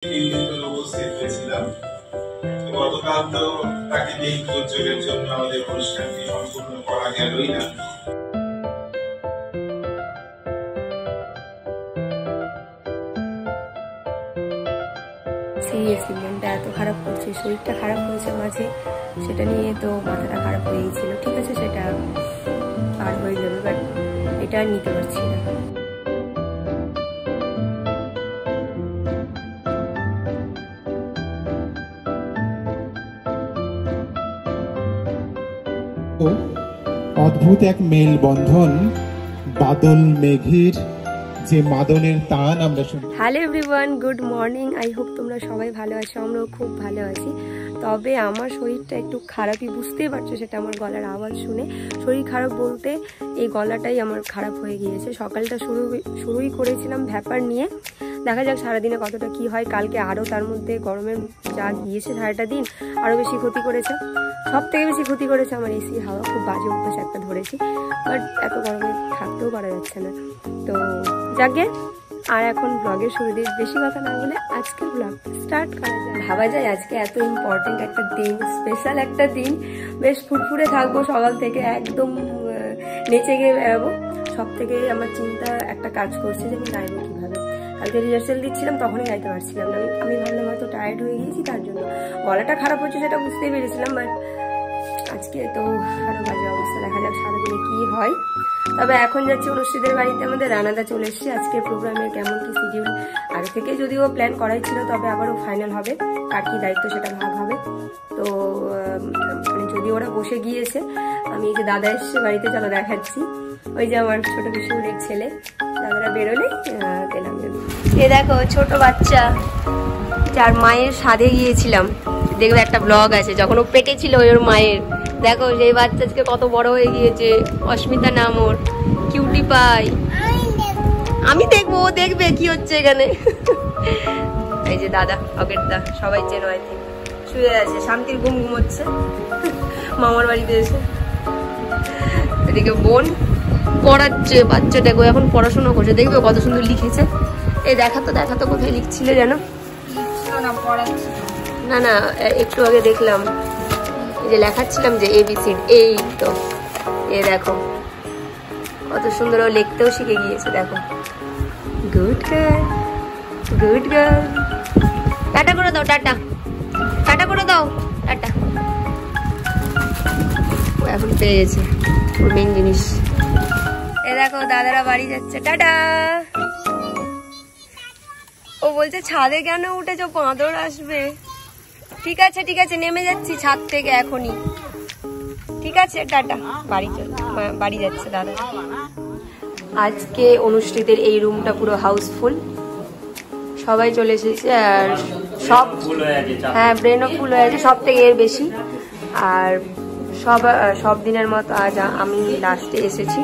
উপস্থিত হয়েছিলাম। গতকাল তো প্রাকৃতিক দুর্যোগের জন্য আমাদের অনুষ্ঠানটি সম্পূর্ণ করা গেলই না। সিরিয়াসলি মনটা এত খারাপ করছে, শরীরটা খারাপ হয়েছে মাঝে, সেটা নিয়ে তো মাথাটা খারাপ হয়েই ছিল। ঠিক আছে, সেটা পার হয়ে যাবে, বাট এটা আর নিতে পারছি না। অদ্ভুত এক মেলবন্ধন, বাদল মেঘের যে মাদনের টান আমরা শুনি। Hello everyone, good morning. I hope তোমরা সবাই ভালো আছো, আমরাও খুব ভালো আছি। তবে আমার শরীরটা একটু খারাপই, বুঝতেই পারছো সেটা আমার গলার আওয়াজ শুনে। শরীর খারাপ বলতে এই গলাটাই আমার খারাপ হয়ে গিয়েছে। সকালটা শুরুই করেছিলাম ভ্যাপার নিয়ে, দেখা যাক সারাদিনে কতটা কি হয়। কালকে আরও তার মধ্যে গরমের যা গিয়েছে সারাটা দিন, আরও বেশি ক্ষতি করেছে। সব থেকে বেশি ক্ষতি করেছে আমার এসি হাওয়া, খুব বাজে অভ্যাস একটা ধরেছি, বাট এত গরমে থাকতেও পারা যাচ্ছে না। তো যাকে আর এখন ব্লগের শুরুতে বেশি কথা না বলে আজকের ব্লগ স্টার্ট করা যায়। ভাবা যায় আজকে এত ইম্পর্টেন্ট একটা দিন, স্পেশাল একটা দিন, বেশ ফুরফুরে থাকবো সকাল থেকে, একদম নেচে গিয়ে বেরাবো। সব থেকে আমার চিন্তা একটা কাজ করছে যে আমি গাইবো কীভাবে। কালকে রিহার্সাল দিচ্ছিলাম, তখনই গাইতে পারছিলাম না। আমি ভাবলাম হয়তো টায়ার্ড হয়ে গিয়েছি, তার জন্য গলাটা খারাপ হচ্ছে সেটা বুঝতেই পেরেছিলাম, বাট আজকে তো আরো বাজে অবস্থা। দেখা যাক সারাদিনে কি হয়। তবে এখন যাচ্ছি অনুষ্ঠিতের বাড়িতে, আমাদের রানাদা চলে এসছে। আজকে প্রোগ্রামের কেমন কি শিডিউল আগে থেকে যদিও প্ল্যান করাই ছিল, তবে আবারও ফাইনাল হবে, কার কি দায়িত্ব সেটা ভাগ হবে। তো মানে যদি ওরা বসে গিয়েছে, আমি এই যে দাদা এসছে বাড়িতে, চলো দেখাচ্ছি। ওই যে আমার ছোট বিশুরের ছেলে, দাদারা বেরোলে গেলাম। এ দেখো ছোট বাচ্চা, যার মায়ের সাধে গিয়েছিলাম, দেখবে একটা ব্লগ আছে যখন ও পেটে ছিল ওর মায়ের। দেখো সেই বাচ্চা আজকে কত বড় হয়ে গিয়েছে, অস্মিতা নাম ওর, কিউটি পাই। আমি দেখবো, ও দেখবে কি হচ্ছে এখানে। এই যে দাদা, অকেটদা, সবাই চেনো আই থিঙ্ক, শুয়ে আছে, শান্তির ঘুম ঘুমোচ্ছে মামার বাড়িতে এসে। এদিকে বোন পড়াচ্ছে, বাচ্চা দেখো এখন পড়াশোনা করছে, দেখবে কত সুন্দর লিখেছে। এই দেখাতো কোথায় লিখছিলে যেন? না না, একটু আগে দেখলাম, এই যে লেখাচ্ছিলাম যে ABC, এই তো। এ দেখো কত সুন্দর, ও লিখতেও শিখে গিয়েছে, দেখো। Good girl, good girl. Tata করে দাও, টাটা টাটা করে দাও, টাটা। ও এখন পেয়ে গেছে ওর মেন জিনিস। এ দেখো দাদারা বাড়ি যাচ্ছে, টাটা। ও বলছে ছাদে কেন উঠেছো, বাঁদর আসবে। ঠিক আছে নেমে যাচ্ছি ছাদ থেকে এখনই, ঠিক আছে টাটা। বাড়ি যাচ্ছে দাদা। আজকে অনুষ্ঠিতের এই রুমটা পুরো হাউসফুল, সবাই চলে এসেছে, আর সব হ্যাঁ ব্রেনও ফুল হয়ে আছে, সব থেকে এর বেশি। আর সব দিনের মতো আজ আমি লাস্টে এসেছি,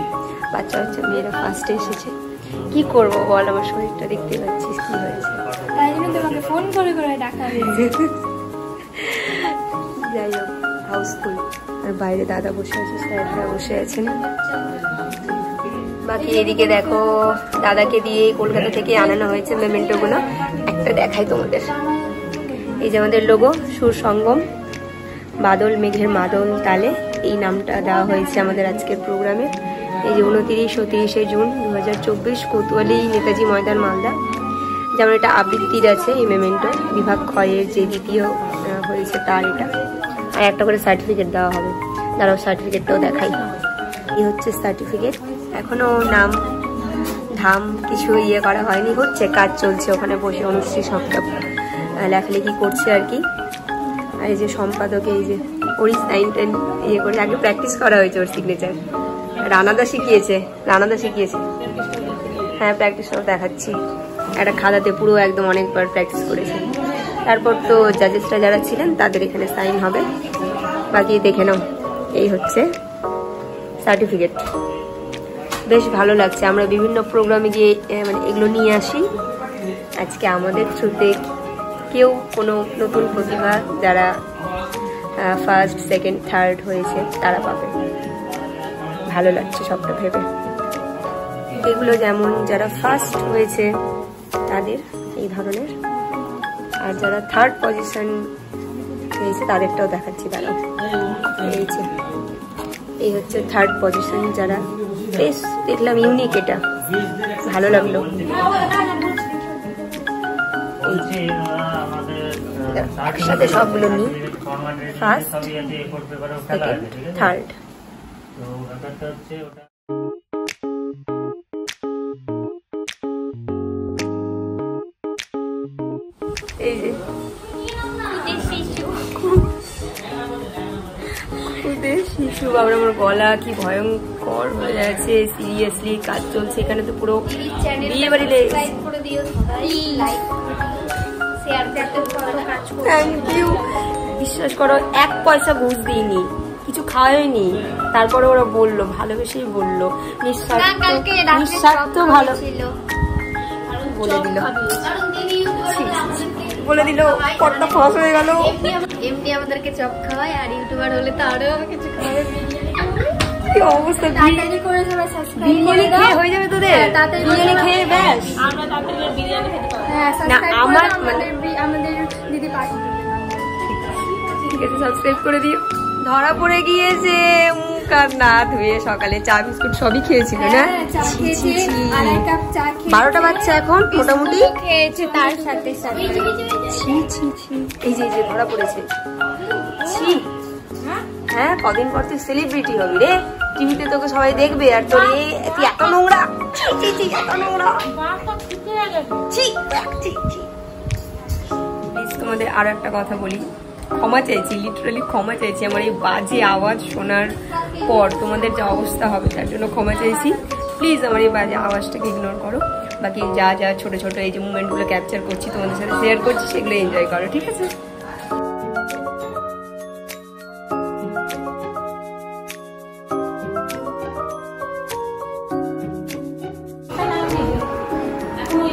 বাচ্চা মেয়েরা ফার্স্টে এসেছে। কি করবো বল, আমার শরীরটা দেখতে পাচ্ছিস কি হয়েছে, তাই জন্য তোমাকে ফোন করে ডাকা হয়েছে। যাই হোক হাউসফুল। আর বাইরে দাদা বসে আছে, স্যাররা বসে আছেন। বাকি এদিকে দেখো দাদাকে দিয়ে কলকাতা থেকে আনানো হয়েছে মেমেন্টোগুলো, একটা দেখাই তোমাদের। এই যে আমাদের লোগো, সুর সঙ্গম, বাদল মেঘের মাদল তালে, এই নামটা দেওয়া হয়েছে আমাদের আজকের প্রোগ্রামে। এই যে 29 ও 30 জুন 2024, কোতোয়ালি নেতাজি ময়দান, মালদা। যেমন এটা আবৃত্তির আছে এই মেমেন্টো, বিভাগ ক্ষয়ের যে দ্বিতীয় হয়েছে তার এটা, আর একটা করে সার্টিফিকেট দেওয়া হবে। তারাও সার্টিফিকেটটাও দেখাই। এই হচ্ছে সার্টিফিকেট। এখনো নাম ধাম কিছু করা হয়নি, হচ্ছে কাজ চলছে, ওখানে বসে অনুষ্ঠিত সবটা লেখালেখি করছে আর কি। আর এই যে সম্পাদকে এই যে ওর সাইন টাইন করে আগে প্র্যাকটিস করা হয়েছে, ওর সিগনেচার রানাদা শিখিয়েছে। হ্যাঁ প্র্যাকটিসটাও দেখাচ্ছি, একটা খাতাতে পুরো একদম অনেকবার প্র্যাকটিস করেছে। তারপর তো জাজেসরা যারা ছিলেন তাদের এখানে সাইন হবে। বাকি দেখে নাও, এই হচ্ছে সার্টিফিকেট। বেশ ভালো লাগছে, আমরা বিভিন্ন প্রোগ্রামে গিয়ে মানে এগুলো নিয়ে আসি। আজকে আমাদের থ্রুতে কেউ কোনো নতুন প্রতিভা যারা ফার্স্ট সেকেন্ড থার্ড হয়েছে তারা পাবে, ভালো লাগছে সবটা ভেবে। এগুলো যেমন যারা ফার্স্ট হয়েছে তাদের এই ধরনের, আর যারা থার্ড পজিশন পেয়েছে তাদেরটাও দেখাচ্ছি। দাঁড়াও, এই হচ্ছে থার্ড পজিশন যারা। বেশ দেখলাম ইউনিক, এটা ভালো লাগলো। সাথে সবগুলো নিই, ফার্স্ট, সেকেন্ড, থার্ড। এই যে শিশু, আবার আমার গলা কি ভয়ঙ্কর হয়ে যাচ্ছে। সিরিয়াসলি কাজ চলছে এখানে তো পুরো বিয়ে বাড়ি। Thank you. বিশ্বাস করো 1 পয়সা ঘুষ দিইনি, কিছু খাওয়াইনি, তারপরে ওরা বললো, ভালোবেসেই বললো, নিঃস্বার্থ ভালো বলে দিল কতটা খরচ হয়ে গেল। এমনি আমাদেরকে চপ খাওয়ায়, আর ইউটিউবার হলে তো আরো কিছু খাওয়াবে। কি অবস্থা, তাড়াতাড়ি করে সবাই সাবস্ক্রাইব করে দাও, হয়ে যাবে তোদের তাড়াতাড়ি বিরিয়ানি খেয়ে। ব্যাস, আমরা তাড়াতাড়ি বিরিয়ানি খেতে পারবো। হ্যাঁ, না আমার আমাদের দিদি পাঠিয়ে দেবে। ঠিক আছে, সাবস্ক্রাইব করে দিও। ধরা পড়ে গিয়েছে, মুখ আর না ধুয়ে সকালে চা বিস্কুট সবই খেয়েছিল না? 12টা বাচ্চা এখন মোটামুটি খেয়েছে তার সাথে সাথে। এই যে ধরা পড়েছে। হ্যাঁ, কদিন পর তুই সেলিব্রিটি হবি রে, টিভিতে তোকে সবাই দেখবে, আর তোর তুই এত নোংরা, এত নোংরা। তোমাদের আরো একটা কথা বলি, ক্ষমা চাইছি, লিটারালি ক্ষমা চাইছি। আমার এই বাজে আওয়াজ শোনার পর তোমাদের যা অবস্থা হবে তার জন্য ক্ষমা চাইছি। প্লিজ আমার এই বাজে আওয়াজটাকে ইগনোর করো। বাকি যা যা ছোট ছোট এই যে মুভমেন্টগুলো ক্যাপচার করছি, তোমাদের সাথে শেয়ার করছি, সেগুলো এনজয় করো, ঠিক আছে?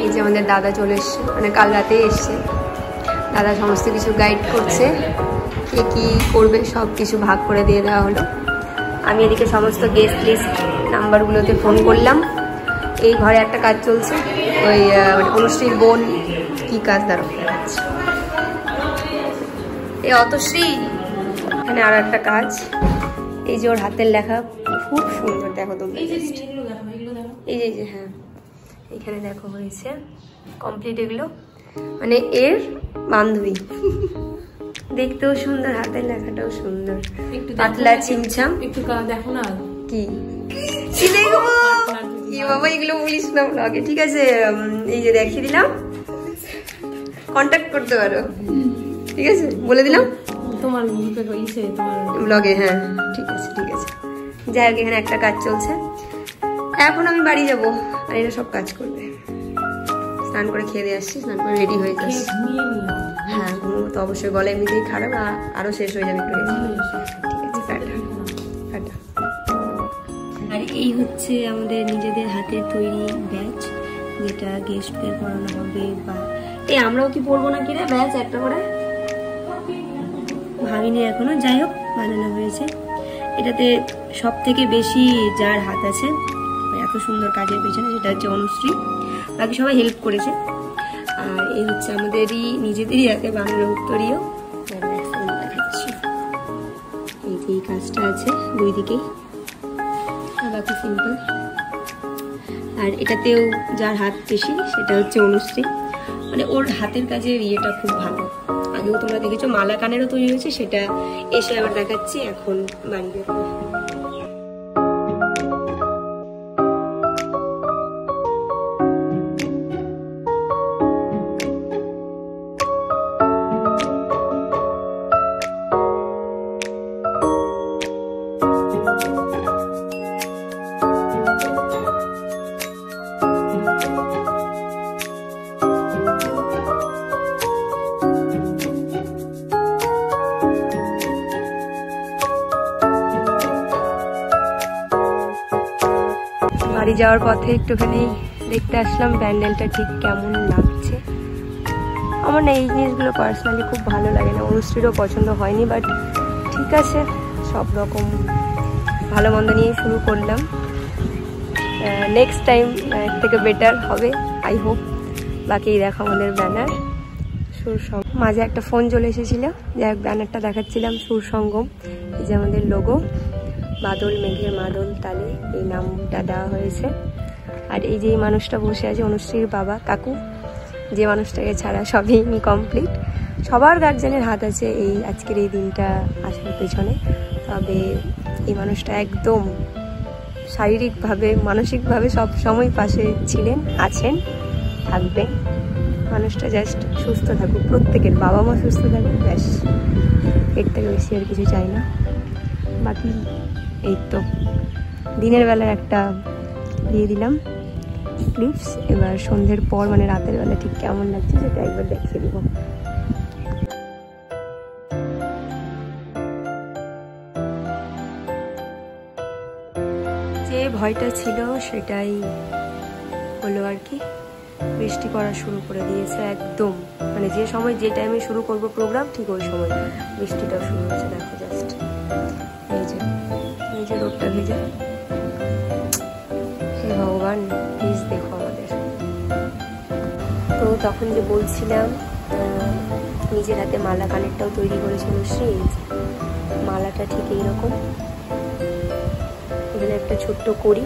এই যে আমাদের দাদা চলে এসছে, মানে কাল রাতে এসছে। দাদা সমস্ত কিছু গাইড করছে, কে কী করবে সব কিছু ভাগ করে দিয়ে দেওয়া হলো। আমি এদিকে সমস্ত গেস্ট লিস্ট নাম্বারগুলোতে ফোন করলাম। এই ঘরে একটা কাজ চলছে, ওই অনুশ্রীর বোন কি কাজ দাঁড়ো, এই অতশ্রী, এখানে আর একটা কাজ। এই যে ওর হাতের লেখা খুব সুন্দর, দেখো তোমরা, এই যে হ্যাঁ এখানে দেখো হয়েছে কমপ্লিট এগুলো, মানে এর বান্ধবী। দেখতেও সুন্দর, হাতের লেখাটাও সুন্দর, পাতলা চিমচাম। একটু দেখো না কি দেখবো, কি বাবা এগুলো বলিস না ব্লগে, ঠিক আছে? এই যে দেখিয়ে দিলাম, কন্ট্যাক্ট করতে পারো, ঠিক আছে? বলে দিলাম তোমার ব্লগে। হ্যাঁ ঠিক আছে, ঠিক আছে। যাই হোক, এখানে একটা কাজ চলছে। এখন আমি বাড়ি যাবো, আর এরা সব কাজ করবে। স্নান করে খেয়ে দিয়ে আসছি, স্নান করে রেডি হয়ে যাচ্ছি। হ্যাঁ, ঘুমো তো অবশ্যই, গলা এমনিতেই খারাপ, আরো শেষ হয়ে যাবে একটু। ঠিক আছে, টাটা। আর এই হচ্ছে আমাদের নিজেদের হাতের তৈরি ব্যাচ, যেটা গেস্টকে পড়ানো হবে। বা এই আমরাও কি পড়বো না কিনা ব্যাচ একটা করে, ভাবিনি এখনো। যাই হোক, বানানো হয়েছে। এটাতে সব থেকে বেশি যার হাত আছে এত সুন্দর কাজের পেছনে, সেটা হচ্ছে অনুশ্রী। বাকি সবাই হেল্প করেছে। আর এই হচ্ছে আমাদেরই নিজেদেরই হাতে বানানো উত্তরীয়। দেখাচ্ছি, এই যে এই কাজটা আছে দুই দিকেই, আর বাকি সিম্পল। আর এটাতেও যার হাত বেশি সেটা হচ্ছে অনুশ্রী, মানে ওর হাতের কাজের ইয়েটা খুব ভালো। আগেও তোমরা দেখেছো মালা কানেরও তৈরি হয়েছে, সেটা এসে আবার দেখাচ্ছি এখন বাড়ি বেরোবো। বাড়ি যাওয়ার পথে একটুখানি দেখতে আসলাম প্যান্ডেলটা ঠিক কেমন লাগছে। আমার না এই জিনিসগুলো পার্সোনালি খুব ভালো লাগে না, অনুশ্রীরও পছন্দ হয়নি, বাট ঠিক আছে, সব রকম ভালো মন্দ নিয়েই শুরু করলাম। নেক্সট টাইম থেকে বেটার হবে, আই হোপ। বাকি দেখো আমাদের ব্যানার, সুর সঙ্গম। মাঝে একটা ফোন চলে এসেছিল, যাই ব্যানারটা দেখাচ্ছিলাম, সুর সঙ্গম। এই যে আমাদের লোগো, বাদল মেঘের মাদল তালে এই নামটা দেওয়া হয়েছে। আর এই যে মানুষটা বসে আছে অনুশ্রীর বাবা কাকু, যে মানুষটাকে ছাড়া সবই ইনকমপ্লিট। সবার গার্জেনের হাত আছে এই আজকের এই দিনটা আসার পেছনে। তবে এই মানুষটা একদম শারীরিকভাবে মানসিকভাবে সব সময় পাশে ছিলেন, আছেন, থাকবেন। মানুষটা জাস্ট সুস্থ থাকুক, প্রত্যেকের বাবা মা সুস্থ থাকুক, ব্যাস, এর থেকে বেশি আর কিছু চাই না। বাকি এই তো দিনের বেলার একটা দিয়ে দিলাম ক্লিপস। এবার সন্ধ্যের পর মানে রাতের বেলা ঠিক কেমন লাগছে সেটা একবার দেখিয়ে দেবো। যে ভয়টা ছিল সেটাই হলো আর কি। বৃষ্টি পড়া শুরু করে দিয়েছে একদম, মানে যে সময় যে টাইমে শুরু করব প্রোগ্রাম ঠিক ওই সময় বৃষ্টিটাও শুরু হচ্ছে। দেখো জাস্ট এই যে রোডটা ভেজে। হে ভগবান, প্লিজ দেখো আমাদের। তো তখন যে বলছিলাম নিজের হাতে মালা কানেরটাও তৈরি করেছিল শ্রী। মালাটা ঠিক এইরকম, এখানে একটা ছোট্ট কড়ি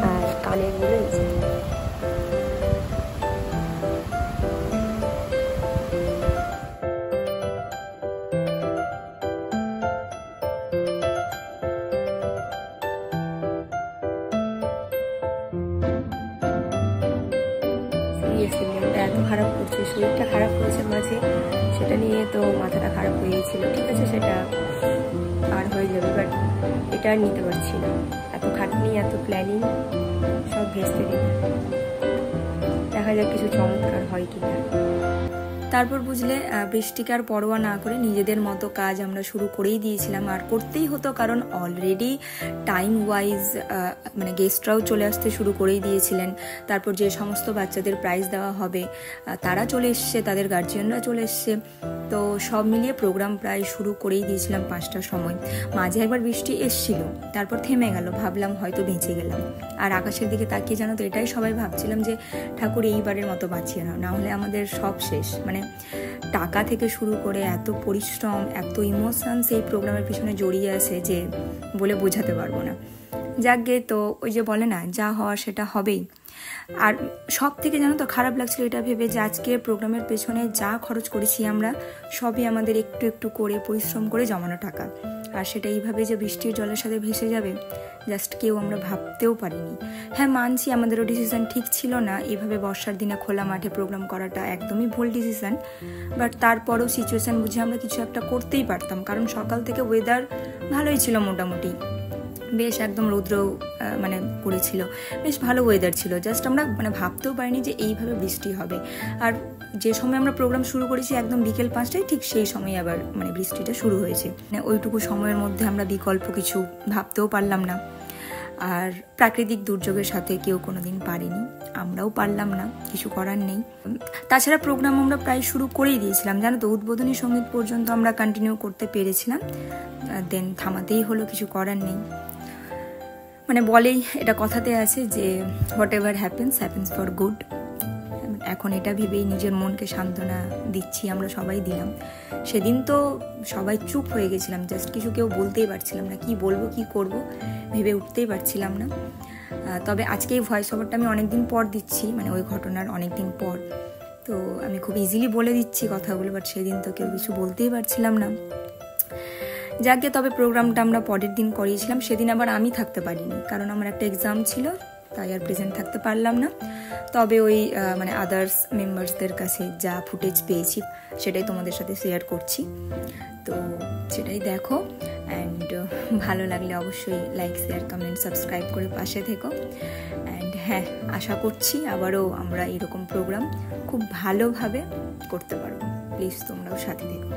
আর কানের গুলো এই যে। এত খারাপ করছে, শরীরটা খারাপ করেছে মাঝে, সেটা নিয়ে তো মাথাটা খারাপ হয়ে গেছিল। ঠিক আছে, সেটা আর হয়ে যাবে, বাট এটা আর নিতে পারছি না। এত খাটনি, এত প্ল্যানিং সব ভেস্তে দিই। দেখা যাক কিছু চমৎকার হয় কিনা। তারপর বুঝলে বৃষ্টিকে আর পরোয়া না করে নিজেদের মতো কাজ আমরা শুরু করেই দিয়েছিলাম। আর করতেই হতো, কারণ অলরেডি টাইম ওয়াইজ মানে গেস্টরাও চলে আসতে শুরু করেই দিয়েছিলেন। তারপর যে সমস্ত বাচ্চাদের প্রাইজ দেওয়া হবে তারা চলে এসছে, তাদের গার্জিয়ানরা চলে এসছে। তো সব মিলিয়ে প্রোগ্রাম প্রায় শুরু করেই দিয়েছিলাম 5টার সময়। মাঝে একবার বৃষ্টি এসছিল, তারপর থেমে গেল, ভাবলাম হয়তো বেঁচে গেলাম। আর আকাশের দিকে তাকিয়ে জানো তো এটাই সবাই ভাবছিলাম যে ঠাকুর এইবারের মতো বাঁচিয়ে নাও, না হলে আমাদের সব শেষ। মানে টাকা থেকে শুরু করে এত পরিশ্রম, এত ইমোশনস এই প্রোগ্রামের পিছনে জড়িয়ে আছে যে বলে বোঝাতে পারবো না। যাকগে, তো ওই যে বলে না, যা হওয়ার সেটা হবেই। আর সব থেকে জানো তো খারাপ লাগছিল এটা ভেবে যে আজকে প্রোগ্রামের পেছনে যা খরচ করেছি আমরা, সবই আমাদের একটু একটু করে পরিশ্রম করে জমানো টাকা। আর সেটা এইভাবে যে বৃষ্টির জলের সাথে ভেসে যাবে, জাস্ট কেউ আমরা ভাবতেও পারিনি। হ্যাঁ, মানছি আমাদেরও ডিসিশন ঠিক ছিল না, এইভাবে বর্ষার দিনে খোলা মাঠে প্রোগ্রাম করাটা একদমই ভুল ডিসিশন। বাট তারপরেও সিচুয়েশান বুঝে আমরা কিছু একটা করতেই পারতাম, কারণ সকাল থেকে ওয়েদার ভালোই ছিল, মোটামুটি বেশ একদম রৌদ্র মানে করেছিল, বেশ ভালো ওয়েদার ছিল। জাস্ট আমরা মানে ভাবতেও পারিনি যে এইভাবে বৃষ্টি হবে। আর যে সময় আমরা প্রোগ্রাম শুরু করেছি একদম বিকেল 5টায়, ঠিক সেই সময় আবার মানে বৃষ্টিটা শুরু হয়েছে। মানে ওইটুকু সময়ের মধ্যে আমরা বিকল্প কিছু ভাবতেও পারলাম না। আর প্রাকৃতিক দুর্যোগের সাথে কেউ কোনোদিন পারেনি, আমরাও পারলাম না, কিছু করার নেই। তাছাড়া প্রোগ্রাম আমরা প্রায় শুরু করেই দিয়েছিলাম, জানো তো, উদ্বোধনী সঙ্গীত পর্যন্ত আমরা কন্টিনিউ করতে পেরেছিলাম, দেন থামাতেই হলো, কিছু করার নেই। মানে বলেই এটা কথাতে আছে যে what ever happens happens for good. এখন এটা ভেবেই নিজের মনকে সান্ত্বনা দিচ্ছি, আমরা সবাই দিলাম। সেদিন তো সবাই চুপ হয়ে গেছিলাম, জাস্ট কিছু কেউ বলতেই পারছিলাম না, কি বলবো কি করব ভেবে উঠতেই পারছিলাম না। তবে আজকে এই ভয়েস ওভারটা আমি অনেকদিন পর দিচ্ছি, মানে ওই ঘটনার অনেকদিন পর, তো আমি খুব ইজিলি বলে দিচ্ছি কথাগুলো, বাট সেদিন তো কেউ কিছু বলতেই পারছিলাম না। যাকে, তবে প্রোগ্রামটা আমরা পরের দিন করিয়েছিলাম। সেদিন আবার আমি থাকতে পারিনি, কারণ আমার একটা এক্সাম ছিল, তাই আর প্রেজেন্ট থাকতে পারলাম না। তবে ওই মানে আদার্স মেম্বার্সদের কাছে যা ফুটেজ পেয়েছি সেটাই তোমাদের সাথে শেয়ার করছি, তো সেটাই দেখো। অ্যান্ড ভালো লাগলে অবশ্যই লাইক, শেয়ার, কমেন্ট, সাবস্ক্রাইব করে পাশে থেকো। অ্যান্ড হ্যাঁ, আশা করছি আবারও আমরা এরকম প্রোগ্রাম খুব ভালোভাবে করতে পারবো। প্লিজ তোমরাও সাথে থেকো।